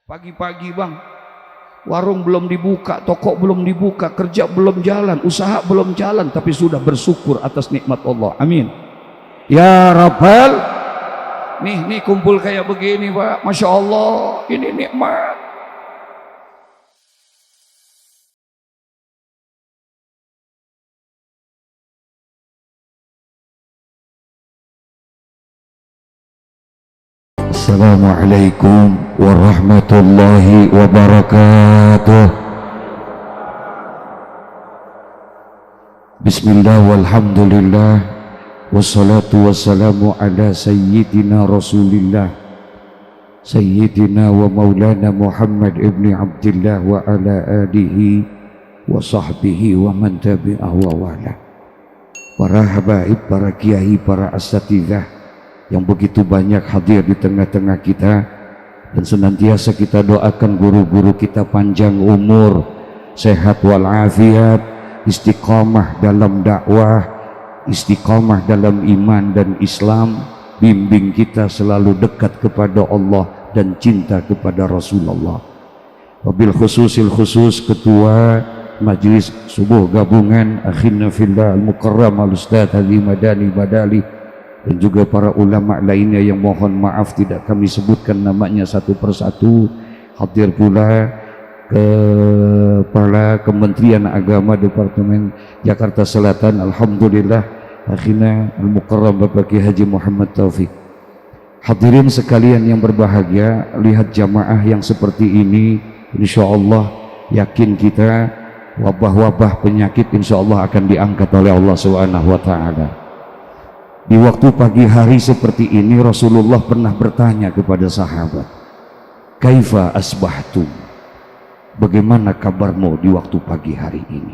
Pagi-pagi bang, warung belum dibuka, toko belum dibuka, kerja belum jalan, usaha belum jalan, tapi sudah bersyukur atas nikmat Allah. Amin ya Rabbal. Nih kumpul kayak begini Pak, Masya Allah, ini nikmat. Assalamualaikum warahmatullahi wabarakatuh. Bismillah walhamdulillah, wassalatu wassalamu ala sayyidina rasulillah, sayyidina wa maulana Muhammad ibni Abdillah wa ala alihi wa sahbihi wa man tabi'ahu wa wala. Para habaib, para kiai, para asatidzah yang begitu banyak hadir di tengah-tengah kita, dan senantiasa kita doakan guru-guru kita panjang umur, sehat walafiat, istiqamah dalam dakwah, istiqamah dalam iman dan Islam, bimbing kita selalu dekat kepada Allah dan cinta kepada Rasulullah. Wabil khususil khusus ketua Majlis Subuh Gabungan akhirna fillah al-mukarram al-ustadz Ali Madani Badali, dan juga para ulama lainnya yang mohon maaf tidak kami sebutkan namanya satu persatu. Hadir pula kepala Kementerian Agama Departemen Jakarta Selatan, alhamdulillah, akhirnya Al-Mukarram Bapak Ki Haji Muhammad Taufik. Hadirin sekalian yang berbahagia, lihat jamaah yang seperti ini, insya Allah yakin kita wabah-wabah penyakit insya Allah akan diangkat oleh Allah Subhanahu wa ta'ala. Di waktu pagi hari seperti ini Rasulullah pernah bertanya kepada sahabat, kaifa asbahtum, bagaimana kabarmu di waktu pagi hari ini.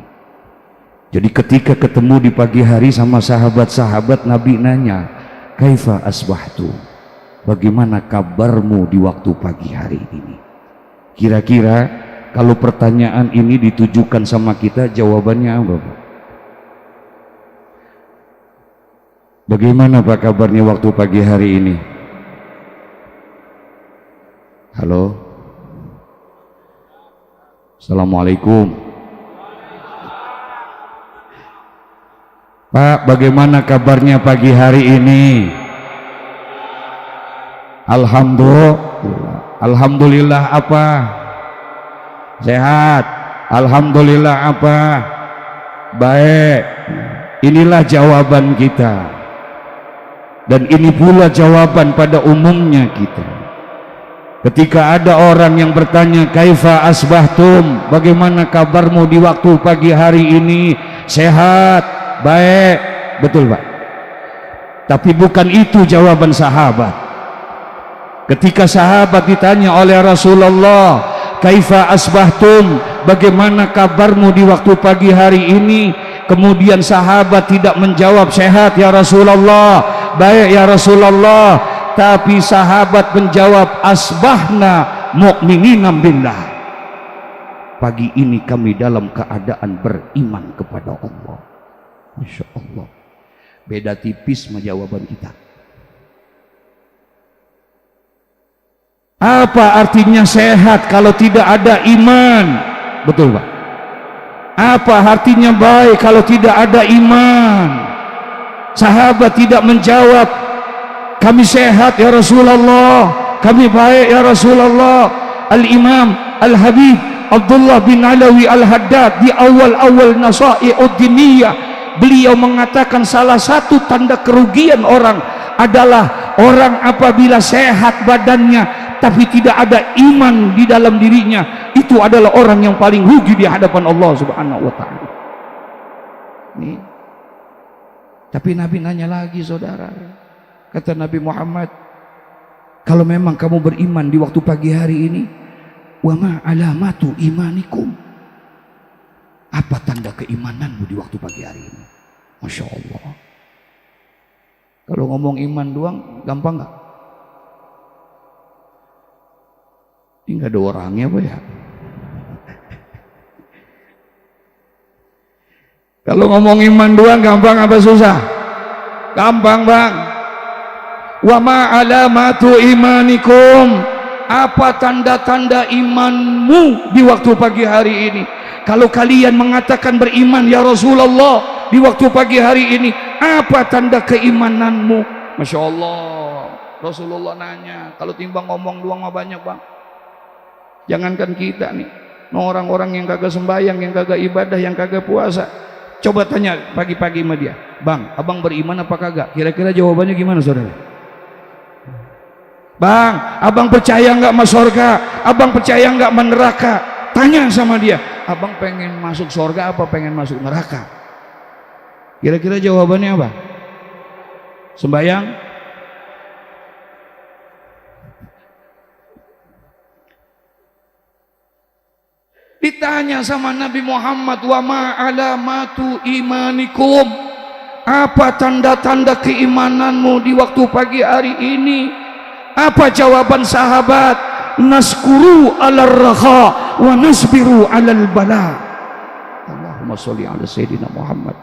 Jadi ketika ketemu di pagi hari sama sahabat-sahabat, Nabi nanya, kaifa asbahtum, bagaimana kabarmu di waktu pagi hari ini. Kira-kira kalau pertanyaan ini ditujukan sama kita, jawabannya apa Pak? Bagaimana Pak kabarnya waktu pagi hari ini? Halo, Assalamualaikum Pak, bagaimana kabarnya pagi hari ini? Alhamdulillah. Alhamdulillah apa? Sehat. Alhamdulillah apa? Baik. Inilah jawaban kita. Dan ini pula jawaban pada umumnya kita. Ketika ada orang yang bertanya, kaifa asbahtum, bagaimana kabarmu di waktu pagi hari ini? Sehat, baik. Betul Pak. Tapi bukan itu jawaban sahabat. Ketika sahabat ditanya oleh Rasulullah, kaifa asbahtum, bagaimana kabarmu di waktu pagi hari ini? Kemudian sahabat tidak menjawab sehat ya Rasulullah, baik ya Rasulullah, tapi sahabat menjawab asbahna mu'minina billah, pagi ini kami dalam keadaan beriman kepada Allah. Masya Allah, beda tipis sama jawaban kita. Apa artinya sehat kalau tidak ada iman? Betul Pak. Apa artinya baik kalau tidak ada iman? Sahabat tidak menjawab, kami sehat ya Rasulullah, kami baik ya Rasulullah. Al-Imam Al-Habib Abdullah bin Alawi Al-Haddad di awal-awal Nasai'ud Diniyah, beliau mengatakan salah satu tanda kerugian orang adalah orang apabila sehat badannya tapi tidak ada iman di dalam dirinya, itu adalah orang yang paling rugi di hadapan Allah Subhanahu wa ta'ala. Nih. Tapi Nabi nanya lagi saudara, kata Nabi Muhammad, kalau memang kamu beriman di waktu pagi hari ini, wa ma alamatu imanikum, apa tanda keimananmu di waktu pagi hari ini? Masya Allah. Kalau ngomong iman doang gampang nggak? Ini nggak ada orangnya apa ya? Kalau ngomong iman doang gampang apa susah? Gampang Bang. Wa ma alamatu imanikum, Apa tanda-tanda imanmu di waktu pagi hari ini? Kalau kalian mengatakan beriman ya Rasulullah di waktu pagi hari ini, apa tanda keimananmu? Masya Allah, Rasulullah nanya. Kalau timbang ngomong doang mah banyak bang. Jangankan kita nih, orang-orang yang kagak sembahyang, yang kagak ibadah, yang kagak puasa, coba tanya pagi-pagi sama dia, bang, abang beriman apa kagak? Kira-kira jawabannya gimana saudara? Bang, abang percaya nggak sama surga? Abang percaya nggak sama neraka? Tanya sama dia, abang pengen masuk surga apa pengen masuk neraka? Kira-kira jawabannya apa? Sembayang? Ditanya sama Nabi Muhammad, wa ma alamatu imanikum, apa tanda-tanda keimananmu di waktu pagi hari ini? Apa jawaban sahabat? Naskuru alal raha wa nasbiru alal bala. Allahumma sholli ala sayyidina Muhammad.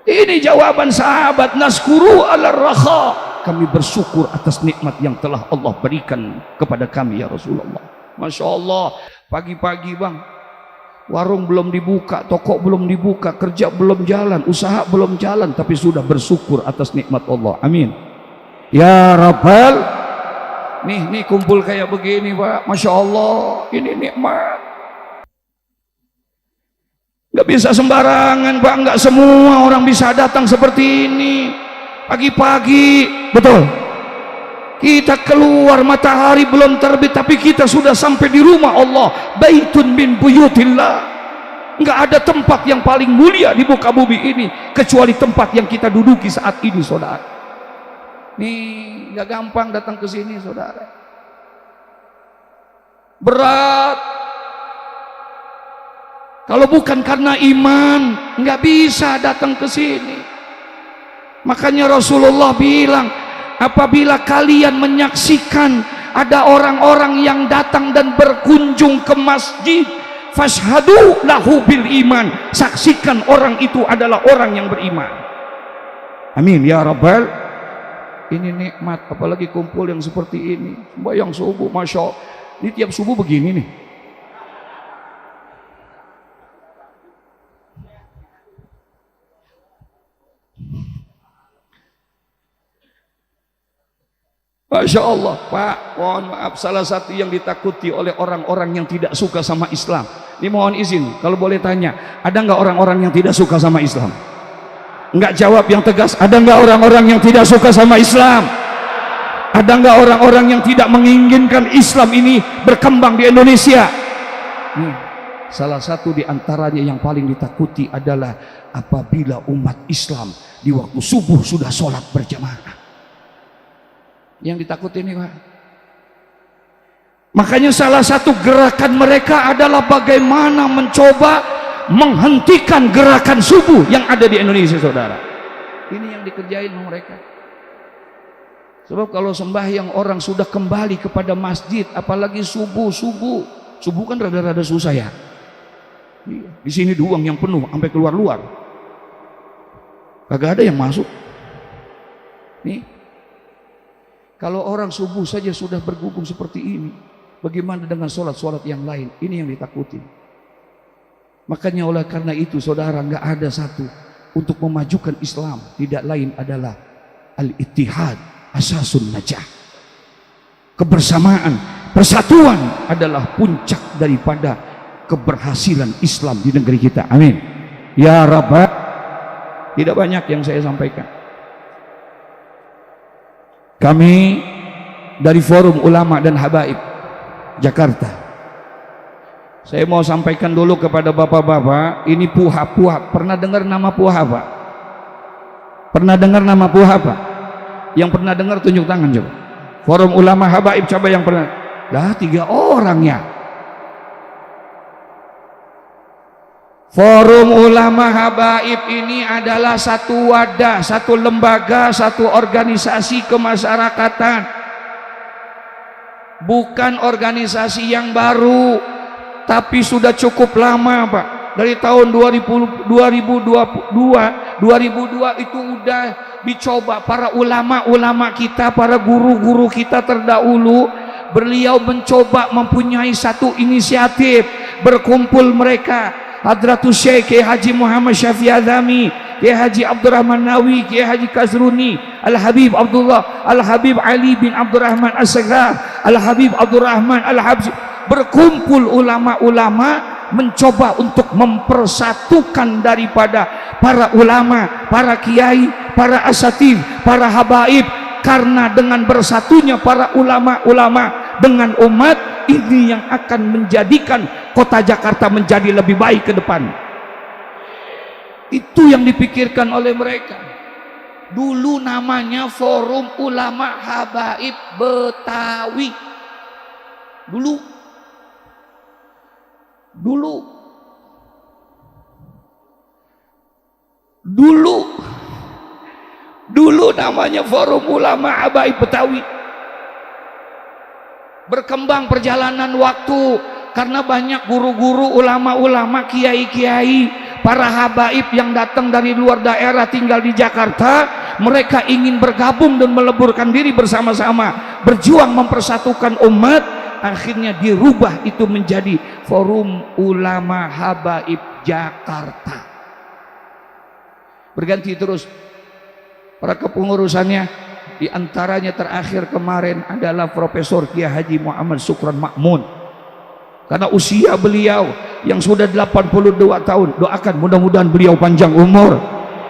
Ini jawaban sahabat, naskuru alal raha, kami bersyukur atas nikmat yang telah Allah berikan kepada kami ya Rasulullah. Masya Allah, pagi-pagi bang, warung belum dibuka, toko belum dibuka, kerja belum jalan, usaha belum jalan, tapi sudah bersyukur atas nikmat Allah. Amin ya Rabbal. Nih kumpul kayak begini pak, Masya Allah, ini nikmat. Gak bisa sembarangan pak, gak semua orang bisa datang seperti ini pagi-pagi. Betul, kita keluar matahari belum terbit, tapi kita sudah sampai di rumah Allah. Baitun min buyutillah. Nggak ada tempat yang paling mulia di muka bumi ini kecuali tempat yang kita duduki saat ini saudara. Nih nggak gampang datang ke sini saudara, berat. Kalau bukan karena iman nggak bisa datang ke sini. Makanya Rasulullah bilang, apabila kalian menyaksikan ada orang-orang yang datang dan berkunjung ke masjid, fashhadu lahu bil iman, saksikan orang itu adalah orang yang beriman. Amin ya Rabbal. Ini nikmat, apalagi kumpul yang seperti ini, sembahyang subuh, Masya Allah. Ini tiap subuh begini nih. Masya Allah Pak, mohon maaf, salah satu yang ditakuti oleh orang-orang yang tidak suka sama Islam. Ini mohon izin, kalau boleh tanya, ada nggak orang-orang yang tidak suka sama Islam? Enggak jawab yang tegas. Ada enggak orang-orang yang tidak suka sama Islam? Ada enggak orang-orang yang tidak menginginkan Islam ini berkembang di Indonesia? Nih, salah satu di antaranya yang paling ditakuti adalah apabila umat Islam di waktu subuh sudah sholat berjamaah. Yang ditakuti ini Pak. Makanya salah satu gerakan mereka adalah bagaimana mencoba menghentikan gerakan subuh yang ada di Indonesia saudara. Ini yang dikerjain mereka. Sebab kalau sembahyang orang sudah kembali kepada masjid, apalagi subuh kan rada-rada susah ya. Di sini doang yang penuh sampai keluar-luar, kagak ada yang masuk. Nih, kalau orang subuh saja sudah bergugum seperti ini, bagaimana dengan sholat-sholat yang lain? Ini yang ditakuti. Makanya oleh karena itu saudara, nggak ada satu untuk memajukan Islam, tidak lain adalah al-ittihad asasun najah. Kebersamaan, persatuan adalah puncak daripada keberhasilan Islam di negeri kita. Amin ya Rabbal. Tidak banyak yang saya sampaikan. Kami dari Forum Ulama dan Habaib Jakarta, saya mau sampaikan dulu kepada bapak-bapak, ini puha-puha. Pernah dengar nama puha Pak? Pernah dengar nama puha Pak? Yang pernah dengar tunjuk tangan coba. Forum Ulama Habaib, coba yang pernah. Lah 3 orang ya. Forum Ulama Habaib ini adalah satu wadah, satu lembaga, satu organisasi kemasyarakatan. Bukan organisasi yang baru, tapi sudah cukup lama Pak. Dari tahun 2002 itu udah dicoba para ulama-ulama kita, para guru-guru kita terdahulu beliau mencoba mempunyai satu inisiatif, berkumpul mereka, Hadratus Syekh Kiai Haji Muhammad Syafi'i Adzami, Kiai Haji Abdurrahman Nawi, Kiai Haji Kazruni, Al-Habib Abdullah, Al-Habib Ali bin Abdurrahman As-Saghar, Al-Habib Abdurrahman Al-Habib, berkumpul ulama-ulama mencoba untuk mempersatukan daripada para ulama, para kiai, para asatid, para habaib, karena dengan bersatunya para ulama-ulama dengan umat ini yang akan menjadikan kota Jakarta menjadi lebih baik ke depan. Itu yang dipikirkan oleh mereka. Dulu namanya Forum Ulama Habaib Betawi. Dulu namanya Forum Ulama Habaib Betawi. Berkembang perjalanan waktu karena banyak guru-guru, ulama-ulama, kiai-kiai, para habaib yang datang dari luar daerah tinggal di Jakarta. Mereka ingin bergabung dan meleburkan diri bersama-sama, berjuang mempersatukan umat. Akhirnya dirubah itu menjadi Forum Ulama Habaib Jakarta. Berganti terus para kepengurusannya. Di antaranya terakhir kemarin adalah Profesor Kiai Haji Muhammad Syukran Ma'mun. Karena usia beliau yang sudah 82 tahun, doakan mudah-mudahan beliau panjang umur,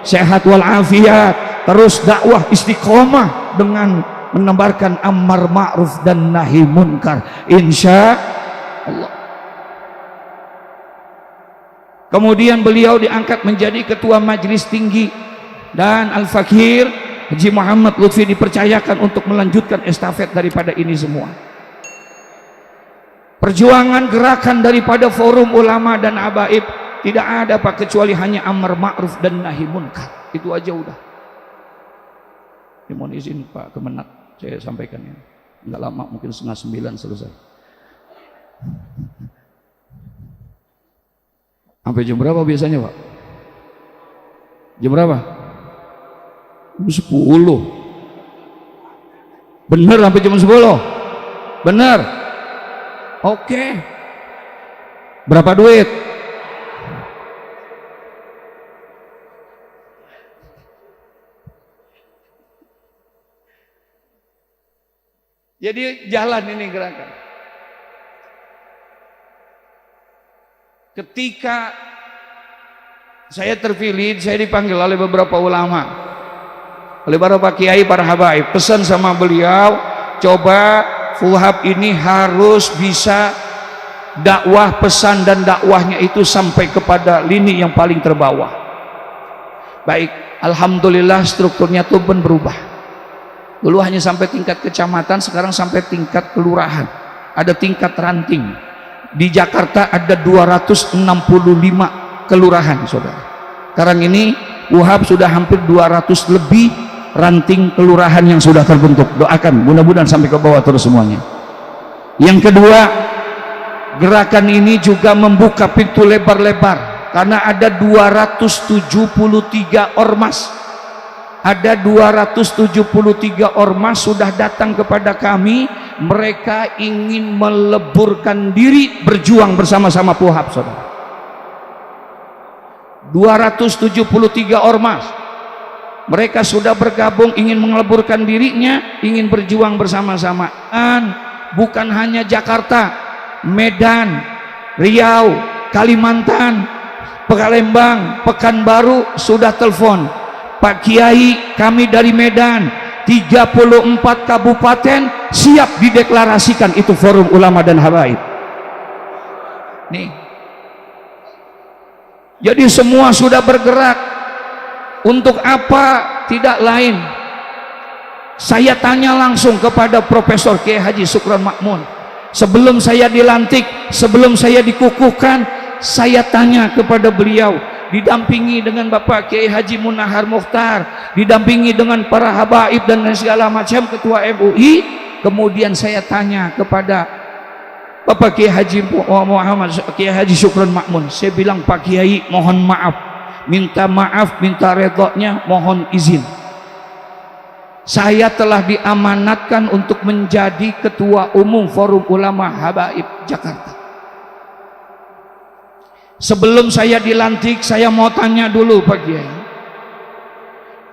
sehat walafiat, terus dakwah istiqomah dengan menebarkan amar ma'ruf dan nahi munkar, insya Allah. Kemudian beliau diangkat menjadi ketua majelis tinggi, dan Al-Fakir Haji Muhammad Lutfi dipercayakan untuk melanjutkan estafet daripada ini semua. Perjuangan gerakan daripada Forum Ulama dan Habaib tidak ada Pak, kecuali hanya amar ma'ruf dan nahi munkar. Itu aja udah. Mohon izin Pak Kemenak, saya sampaikan ya. Enggak lama, mungkin 8:30 selesai. Sampai jam berapa biasanya Pak? Jam berapa? Jam 10. Bener sampai jam 10? Bener? Oke. Berapa duit? Jadi jalan ini gerakan. Ketika saya terpilih, saya dipanggil oleh beberapa ulama, oleh beberapa kiai, para habaib, pesan sama beliau, coba Fuhab ini harus bisa dakwah, pesan dan dakwahnya itu sampai kepada lini yang paling terbawah. Baik, alhamdulillah strukturnya tuh pun berubah. Dulu hanya sampai tingkat kecamatan, sekarang sampai tingkat kelurahan. Ada tingkat ranting. Di Jakarta ada 265 kelurahan, saudara. Sekarang ini Fuhab sudah hampir 200 lebih ranting kelurahan yang sudah terbentuk. Doakan mudah-mudahan sampai ke bawah terus semuanya. Yang kedua, gerakan ini juga membuka pintu lebar-lebar karena ada 273 ormas. Ada 273 ormas sudah datang kepada kami. Mereka ingin meleburkan diri, berjuang bersama-sama Fuhab, saudara. 273 ormas, mereka sudah bergabung, ingin meleburkan dirinya, ingin berjuang bersama-sama. Dan bukan hanya Jakarta, Medan, Riau, Kalimantan, Palembang, Pekanbaru sudah telepon, Pak Kiai, kami dari Medan, 34 kabupaten siap dideklarasikan itu Forum Ulama dan Habaib. Nih, jadi semua sudah bergerak. Untuk apa? Tidak lain, saya tanya langsung kepada Profesor Kiai Haji Syukran Ma'mun. Sebelum saya dilantik, sebelum saya dikukuhkan, saya tanya kepada beliau, didampingi dengan Bapak Kiai Haji Munahar Mukhtar, didampingi dengan para habaib dan segala macam, ketua MUI. Kemudian saya tanya kepada Bapak Kiai Haji Muhammad Kiai Haji Syukran Ma'mun, saya bilang, Pak Kiai, mohon maaf, minta maaf, minta redoknya, mohon izin. saya telah diamanatkan untuk menjadi ketua umum Forum Ulama Habaib Jakarta. Sebelum saya dilantik, saya mau tanya dulu Pak Kiai,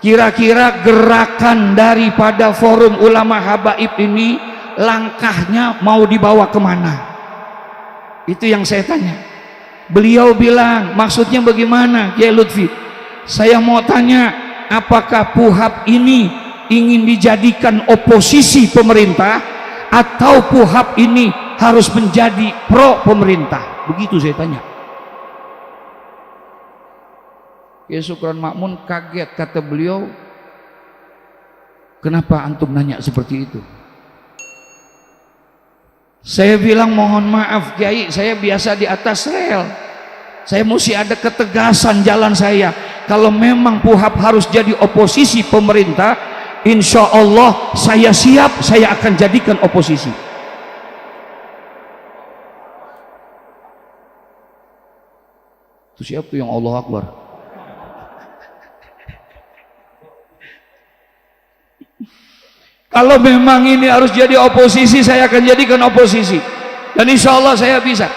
kira-kira gerakan daripada Forum Ulama Habaib ini langkahnya mau dibawa kemana? Itu yang saya tanya. Beliau bilang, maksudnya bagaimana Kiai Lutfi? Saya mau tanya, apakah PUHAP ini ingin dijadikan oposisi pemerintah, atau PUHAP ini harus menjadi pro pemerintah? Begitu saya tanya. Ya Syukron Makmun kaget, kata beliau, kenapa antum nanya seperti itu? Saya bilang mohon maaf Kiai, saya biasa di atas rel, saya mesti ada ketegasan jalan saya. Kalau memang PUHAP harus jadi oposisi pemerintah, insya Allah saya siap, saya akan jadikan oposisi. Itu siap tuh yang Allah Akbar. Kalau memang ini harus jadi oposisi, saya akan jadikan oposisi, dan insya Allah saya bisa.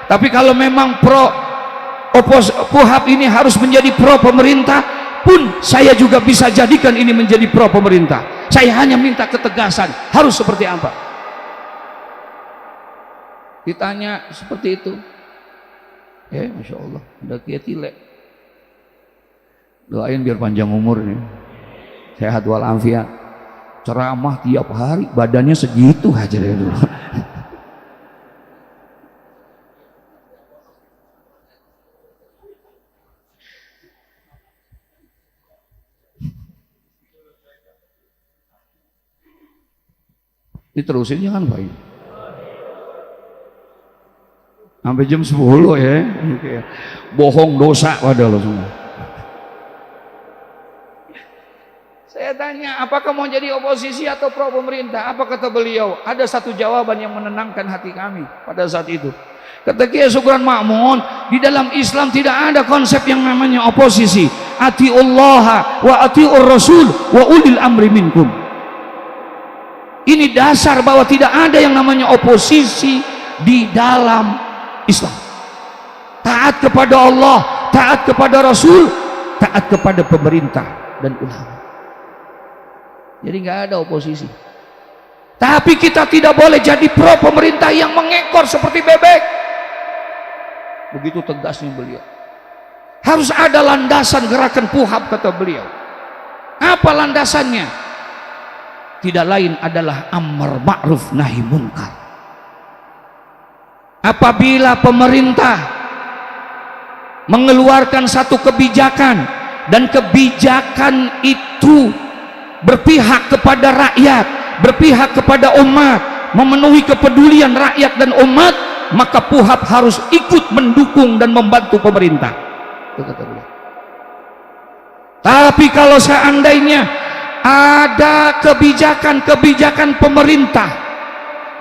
Tapi kalau memang PUHAP ini harus menjadi pro pemerintah pun, saya juga bisa jadikan ini menjadi pro pemerintah. Saya hanya minta ketegasan harus seperti apa. Ditanya seperti itu, Masya Allah, udah Kiai Tile, doain biar panjang umur nih, sehat walafiat. Ceramah tiap hari, badannya segitu aja deh dulu. Diterusin jangan Pak, sampai jam 10 ya. Bohong dosa pada lo semua. Saya tanya, apakah mau jadi oposisi atau pro pemerintah? Apa kata beliau? Ada satu jawaban yang menenangkan hati kami pada saat itu. Kata Kiai Syukron Makmun, di dalam Islam tidak ada konsep yang namanya oposisi. Atiullaha wa atiur rasul wa ulil amri minkum. Ini dasar bahwa tidak ada yang namanya oposisi di dalam Islam. Taat kepada Allah, taat kepada Rasul, taat kepada pemerintah dan ulama. Jadi nggak ada oposisi. Tapi kita tidak boleh jadi pro pemerintah yang mengekor seperti bebek. Begitu tegasnya beliau. Harus ada landasan gerakan PUHAP, kata beliau. Apa landasannya? Tidak lain adalah amar ma'ruf nahi munkar. Apabila pemerintah mengeluarkan satu kebijakan dan kebijakan itu berpihak kepada rakyat, berpihak kepada umat, memenuhi kepedulian rakyat dan umat, maka PUHAP harus ikut mendukung dan membantu pemerintah. Itu kata beliau. Tapi kalau seandainya ada kebijakan-kebijakan pemerintah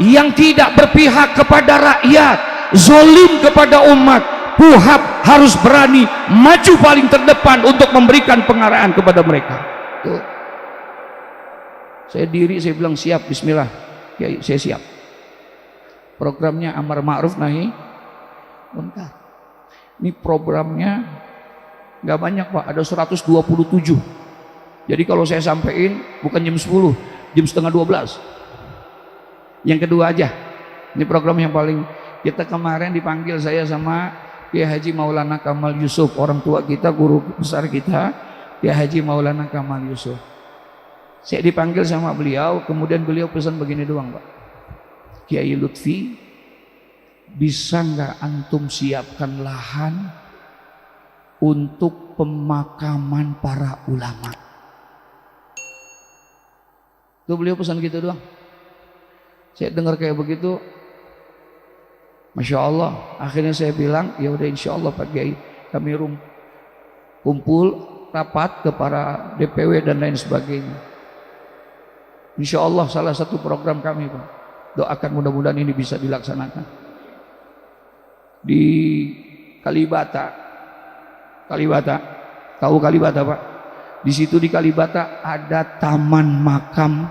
yang tidak berpihak kepada rakyat, zolim kepada umat, PUHAP harus berani maju paling terdepan untuk memberikan pengarahan kepada mereka. Tuh. Saya diri, saya bilang siap, bismillah ya, saya siap. Programnya amar ma'ruf nahi munkar. Ini programnya nggak banyak Pak, ada 127. Jadi kalau saya sampaikan bukan jam 10, jam setengah 12. Yang kedua aja, ini program yang paling, kita kemarin dipanggil saya sama Kiai Haji Maulana Kamal Yusuf, orang tua kita, guru besar kita, Kiai Haji Maulana Kamal Yusuf. Saya dipanggil sama beliau, kemudian beliau pesan begini doang Pak, Kiai Lutfi, bisa nggak antum siapkan lahan untuk pemakaman para ulama? Itu beliau pesan gitu doang. Saya dengar kayak begitu, Masya Allah. Akhirnya saya bilang, ya udah insya Allah Pak Kiai, kami kumpul rapat ke para DPW dan lain sebagainya. Insya Allah salah satu program kami Pak, doakan mudah-mudahan ini bisa dilaksanakan. Di Kalibata, tahu Kalibata Pak? Di situ di Kalibata ada taman makam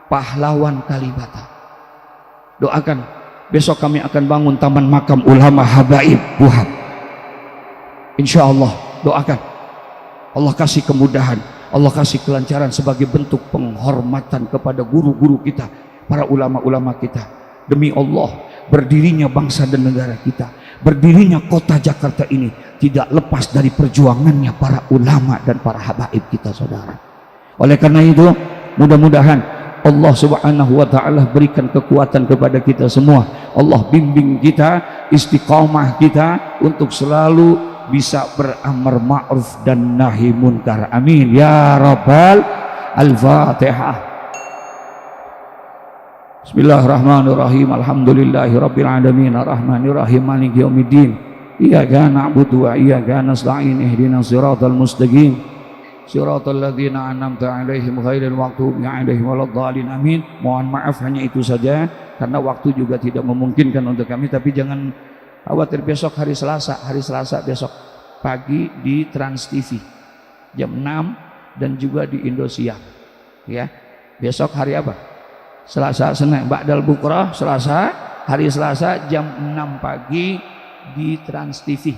pahlawan Kalibata. Doakan, besok kami akan bangun taman makam ulama habaib Buhab. Insya Allah, doakan Allah kasih kemudahan, Allah kasih kelancaran sebagai bentuk penghormatan kepada guru-guru kita, para ulama-ulama kita. Demi Allah, berdirinya bangsa dan negara kita, berdirinya kota Jakarta ini tidak lepas dari perjuangannya para ulama dan para habaib kita, saudara. Oleh karena itu, mudah-mudahan Allah subhanahu wa ta'ala berikan kekuatan kepada kita semua. Allah bimbing kita, istiqamah kita untuk selalu bisa beramar ma'ruf dan nahi munkar. Amin ya rabbal. Al-Fatihah. Bismillahirrahmanirrahim. Alhamdulillahirabbil alamin arrahmanir rahim maliki yaumiddin. Iyyaka na'budu wa iyyaka nasta'in ihdinas siratal mustaqim siratal ladzina an'amta 'alaihim ghairil maghdubi 'alaihim waladdallin. Amin. Mohon maaf hanya itu saja karena waktu juga tidak memungkinkan untuk kami, tapi jangan khawatir, besok hari Selasa besok pagi di Trans TV jam 6 dan juga di Indosiar ya. Besok hari apa? Selasa, Senin, Ba'dal Bukrah, Selasa, hari Selasa jam 6 pagi di Trans TV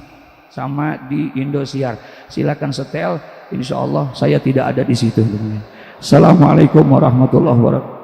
sama di Indosiar. Silakan setel, insya Allah saya tidak ada di situ. Assalamualaikum warahmatullahi wabarakatuh.